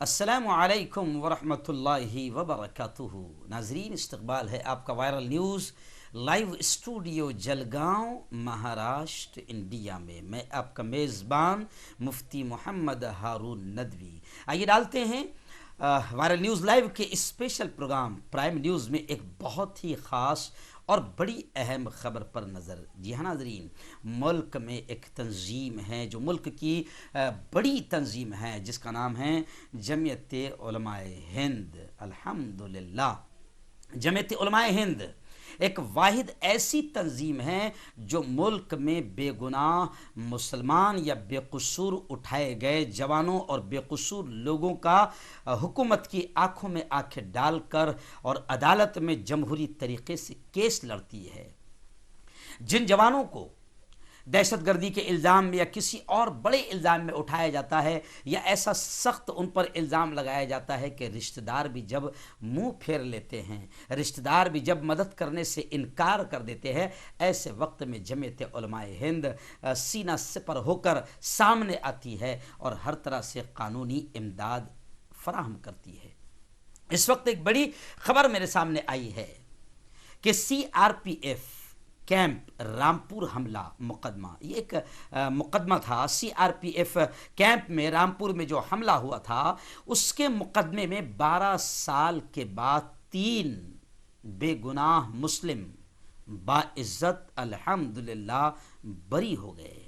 السلام علیکم ورحمۃ اللہ وبرکاتہ۔ ناظرین، استقبال ہے آپ کا viral news live studio Jalgaon, Maharashtra, India میں آپ کا میزبان مفتی محمد ہارون ندوی۔ آئیے ڈالتے ہیں وائرل نیوز لائیو کے اسپیشل پروگرام پرائم نیوز میں ایک بہت ہی خاص اور بڑی اہم خبر پر نظر۔ جی ہاں ناظرین، ملک میں ایک تنظیم ہے جو ملک کی بڑی تنظیم ہے جس کا نام ہے جمعیت علماء ہند۔ الحمدللہ، جمعیت علماء ہند ایک واحد ایسی تنظیم ہے جو ملک میں بے گناہ مسلمان یا بے قصور اٹھائے گئے جوانوں اور بے قصور لوگوں کا حکومت کی آنکھوں میں آنکھیں ڈال کر اور عدالت میں جمہوری طریقے سے کیس لڑتی ہے۔ جن جوانوں کو دہشت گردی کے الزام میں یا کسی اور بڑے الزام میں اٹھایا جاتا ہے یا ایسا سخت ان پر الزام لگایا جاتا ہے کہ رشتہ دار بھی جب منہ پھیر لیتے ہیں، رشتہ دار بھی جب مدد کرنے سے انکار کر دیتے ہیں، ایسے وقت میں جمعیت علماء ہند سینہ سپر ہو کر سامنے آتی ہے اور ہر طرح سے قانونی امداد فراہم کرتی ہے۔ اس وقت ایک بڑی خبر میرے سامنے آئی ہے کہ CRPF کیمپ رامپور حملہ مقدمہ، یہ ایک مقدمہ تھا۔ CRPF کیمپ میں رامپور میں جو حملہ ہوا تھا اس کے مقدمے میں 12 سال کے بعد 3 بے گناہ مسلم باعزت الحمدللہ بری ہو گئے۔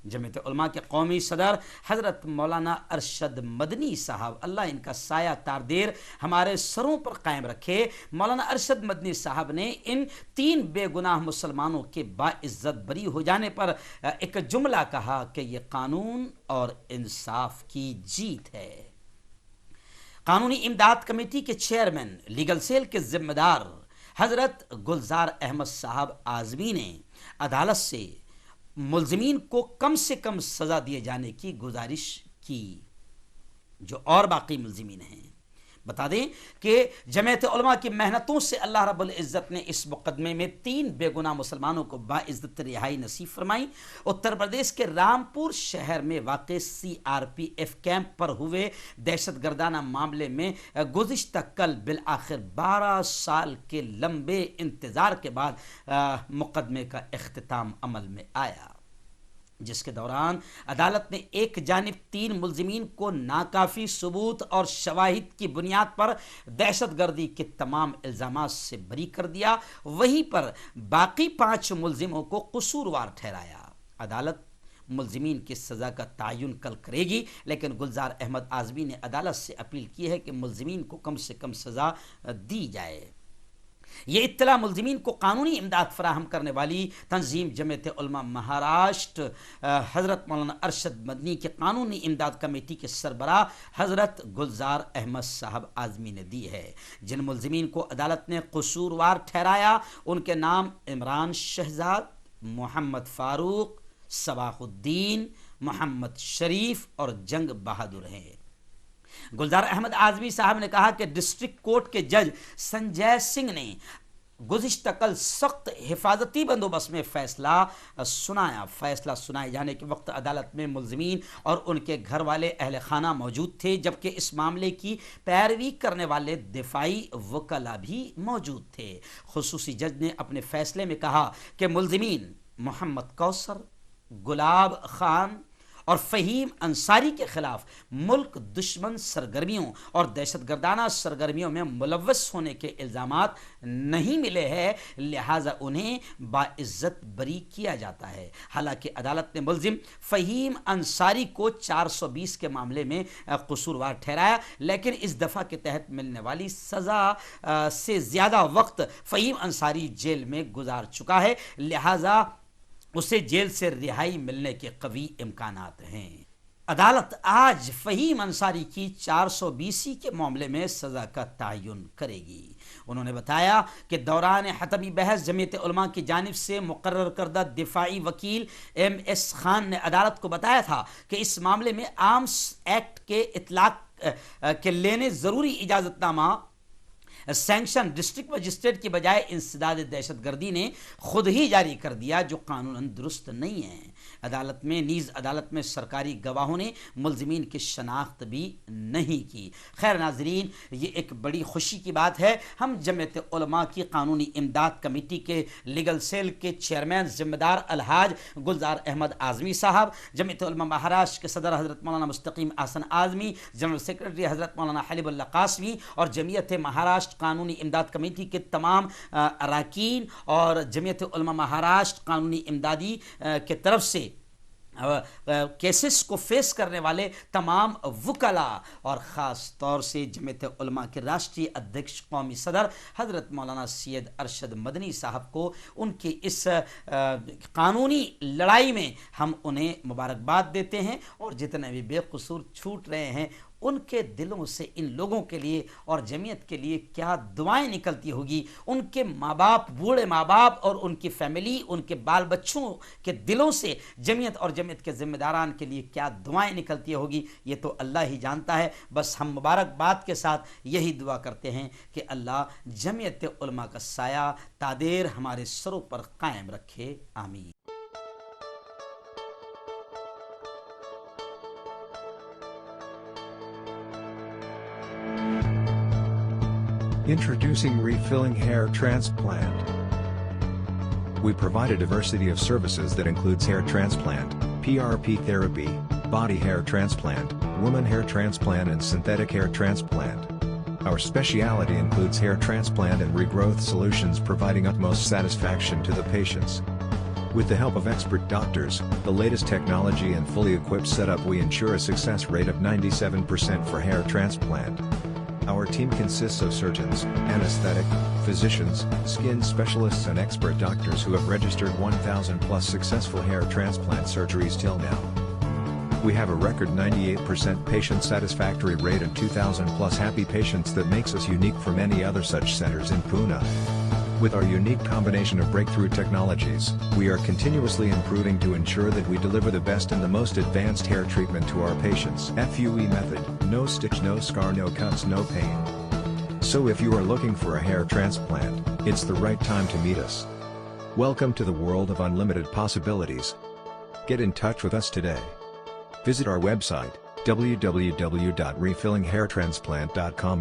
جمعیت علماء کے قومی صدر حضرت مولانا ارشد مدنی صاحب، اللہ ان کا سایہ تاردیر ہمارے سروں پر قائم رکھے، مولانا ارشد مدنی صاحب نے ان 3 بے گناہ مسلمانوں کے باعزت بری ہو جانے پر ایک جملہ کہا کہ یہ قانون اور انصاف کی جیت ہے۔ قانونی امداد کمیٹی کے چیئرمین، لیگل سیل کے ذمہ دار حضرت گلزار احمد صاحب اعظمی نے عدالت سے ملزمین کو کم سے کم سزا دیے جانے کی گزارش کی جو اور باقی ملزمین ہیں۔ بتا دیں کہ جمعیت علماء کی محنتوں سے اللہ رب العزت نے اس مقدمے میں 3 بے گناہ مسلمانوں کو باعزت رہائی نصیب فرمائی۔ اتر پردیش کے رامپور شہر میں واقع CRPF کیمپ پر ہوئے دہشت گردانہ معاملے میں گزشتہ کل بالآخر 12 سال کے لمبے انتظار کے بعد مقدمے کا اختتام عمل میں آیا، جس کے دوران عدالت نے ایک جانب 3 ملزمین کو ناکافی ثبوت اور شواہد کی بنیاد پر دہشت گردی کے تمام الزامات سے بری کر دیا، وہیں پر باقی 5 ملزموں کو قصوروار ٹھہرایا۔ عدالت ملزمین کی سزا کا تعین کل کرے گی، لیکن گلزار احمد اعظمی نے عدالت سے اپیل کی ہے کہ ملزمین کو کم سے کم سزا دی جائے۔ یہ اطلاع ملزمین کو قانونی امداد فراہم کرنے والی تنظیم جمعیت علماء مہاراشٹر حضرت مولانا ارشد مدنی کے قانونی امداد کمیٹی کے سربراہ حضرت گلزار احمد صاحب اعظمی نے دی ہے۔ جن ملزمین کو عدالت نے قصوروار ٹھہرایا ان کے نام عمران شہزاد، محمد فاروق، صباح الدین، محمد شریف اور جنگ بہادر ہیں۔ گلزار احمد اعظمی صاحب نے کہا کہ ڈسٹرکٹ کورٹ کے جج سنجے سنگھ نے گزشتہ کل سخت حفاظتی بندوبست میں فیصلہ سنایا۔ فیصلہ سنائے جانے کے وقت عدالت میں ملزمین اور ان کے گھر والے اہل خانہ موجود تھے، جبکہ اس معاملے کی پیروی کرنے والے دفاعی وکلا بھی موجود تھے۔ خصوصی جج نے اپنے فیصلے میں کہا کہ ملزمین محمد کوثر، گلاب خان اور فہیم انصاری کے خلاف ملک دشمن سرگرمیوں اور دہشت گردانہ سرگرمیوں میں ملوث ہونے کے الزامات نہیں ملے ہیں، لہٰذا انہیں باعزت بری کیا جاتا ہے۔ حالانکہ عدالت نے ملزم فہیم انصاری کو 420 کے معاملے میں قصوروار ٹھہرایا، لیکن اس دفعہ کے تحت ملنے والی سزا سے زیادہ وقت فہیم انصاری جیل میں گزار چکا ہے، لہٰذا اسے جیل سے رہائی ملنے کے قوی امکانات ہیں۔ عدالت آج فہیم انصاری کی 420 کے معاملے میں سزا کا تعین کرے گی۔ انہوں نے بتایا کہ دوران حتمی بحث جمعیت علماء کی جانب سے مقرر کردہ دفاعی وکیل MS خان نے عدالت کو بتایا تھا کہ اس معاملے میں آرمز ایکٹ کے اطلاق کے لینے ضروری اجازت نامہ سینکشن ڈسٹرکٹ مجسٹریٹ کی بجائے انسداد دہشت گردی نے خود ہی جاری کر دیا، جو قانوناً درست نہیں ہے۔ عدالت میں نیز عدالت میں سرکاری گواہوں نے ملزمین کی شناخت بھی نہیں کی۔ خیر ناظرین، یہ ایک بڑی خوشی کی بات ہے۔ ہم جمعیت علماء کی قانونی امداد کمیٹی کے لیگل سیل کے چیئرمین ذمہ دار الحاج گلزار احمد اعظمی صاحب، جمعیت علماء مہاراشٹر کے صدر حضرت مولانا مستقیم احسن اعظمی، جنرل سیکرٹری حضرت مولانا حلیب اللہ قاسمی اور جمعیت مہاراشٹر قانونی امداد کمیٹی کے تمام اراکین اور جمعیت علماء مہاراشٹر قانونی امدادی کے طرف سے کیسز کو فیس کرنے والے تمام وکلاء اور خاص طور سے جمعیت علماء کے راشٹری ادھیکش قومی صدر حضرت مولانا سید ارشد مدنی صاحب کو ان کی اس قانونی لڑائی میں ہم انہیں مبارکباد دیتے ہیں، اور جتنے بھی بے قصور چھوٹ رہے ہیں ان کے دلوں سے ان لوگوں کے لیے اور جمعیت کے لیے کیا دعائیں نکلتی ہوگی، ان کے ماں باپ، بوڑھے ماں باپ اور ان کی فیملی، ان کے بال بچوں کے دلوں سے جمعیت اور جمعیت کے ذمہ داران کے لیے کیا دعائیں نکلتی ہوگی، یہ تو اللہ ہی جانتا ہے۔ بس ہم مبارکباد کے ساتھ یہی دعا کرتے ہیں کہ اللہ جمعیت علماء کا سایہ تادیر ہمارے سروں پر قائم رکھے، آمین۔ Introducing Refilling Hair Transplant. We provide a diversity of services that includes hair transplant, PRP therapy, body hair transplant, woman hair transplant and synthetic hair transplant. Our specialty includes hair transplant and regrowth solutions, providing utmost satisfaction to the patients. With the help of expert doctors, the latest technology and fully equipped setup, we ensure a success rate of 97% for hair transplant. Our team consists of surgeons, anesthetic, physicians, skin specialists and expert doctors who have registered 1,000 plus successful hair transplant surgeries till now. We have a record 98% patient satisfactory rate and 2,000 plus happy patients that makes us unique from any other such centers in Pune. With our unique combination of breakthrough technologies, we are continuously improving to ensure that we deliver the best and the most advanced hair treatment to our patients. FUE method, no stitch, no scar, no cuts, no pain. So if you are looking for a hair transplant, it's the right time to meet us. Welcome to the world of unlimited possibilities. Get in touch with us today. Visit our website, www.refillinghairtransplant.com.